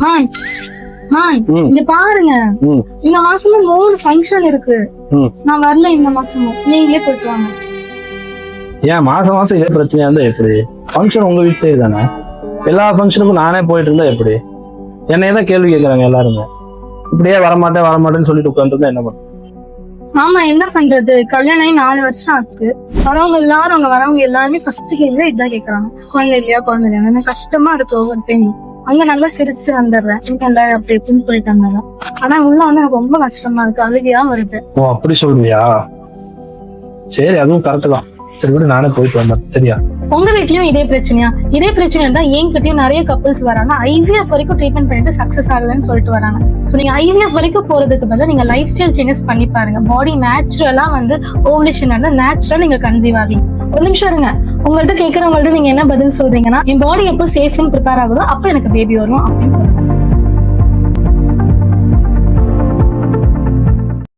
Hi hi, இங்க பாருங்க, இந்த மாசமும் 3 ஃபங்க்ஷன் இருக்கு. நான் வரல இந்த மாசமும், நீங்களே போயிட்டு வாங்க. ஏன் மாசம் மாசம் இதே பிரச்சனையா இருந்தா எப்படி? ஃபங்க்ஷன் உங்க வீட்டு சைடு தானே, எல்லா ஃபங்க்ஷனுக்கும் நானே போயிட்டு இருந்தா எப்படி? என்னைய தான் கேள்வி கேட்கறாங்க எல்லாருமே. இப்படியே வரமாட்டேன்னு சொல்லிட்டு உட்காந்துருந்தா என்ன பண்ணும்? ஆமா, என்ன பண்றது, கல்யாணம் ஆகி 4 வருஷம் ஆச்சு. வரவங்க எல்லாருமே ஃபர்ஸ்ட் கேள்வி இதான் கேக்குறாங்க, குழந்தை இல்லையா. எனக்கு கஷ்டமா இருக்கு ஒவ்வொரு டைம். அங்க நல்லா சிரிச்சுட்டு வந்துடுறேன், அப்படி எப்படின்னு போயிட்டு வந்துடுறேன். ஆனா உள்ள வந்து எனக்கு ரொம்ப கஷ்டமா இருக்கு, அழுகையா வருது. ஓ அப்படி சொல்றியா? சரி, அதுவும் கரெக்ட் தான். சரி விட, நானே போயிட்டு வந்தேன். சரியா? உங்க வீட்லயும் இதே பிரச்சனையா? இதே பிரச்சனை தான் என்கிட்டயும் நிறைய கப்பல்ஸ் வராங்க. IVF வரைக்கும் ட்ரீட்மெண்ட் பண்ணிட்டு சக்சஸ் ஆகலன்னு சொல்லிட்டு வராங்க. சோ நீங்க IVF வரைக்கும் போறதுக்கு பதிலா நீங்க லைஃப் ஸ்டைல் சேஞ்சஸ் பண்ணி பாருங்க. பாடி நேச்சுரலா வந்து ஓவலேஷன் நடந்தா நேச்சுரலா நீங்க கன்சீவ் ஆவீங்க. ஒரு நிமிஷம் இருங்க, உங்கள்ட்ட கேட்கறவங்கள்ட்ட நீங்க என்ன பதில் சொல்றீங்கன்னா, என் பாடி எப்போ சேஃப்னு ப்ரிப்பேர் ஆகுதோ அப்ப எனக்கு பேபி வரும் அப்படின்னு சொல்லுங்க.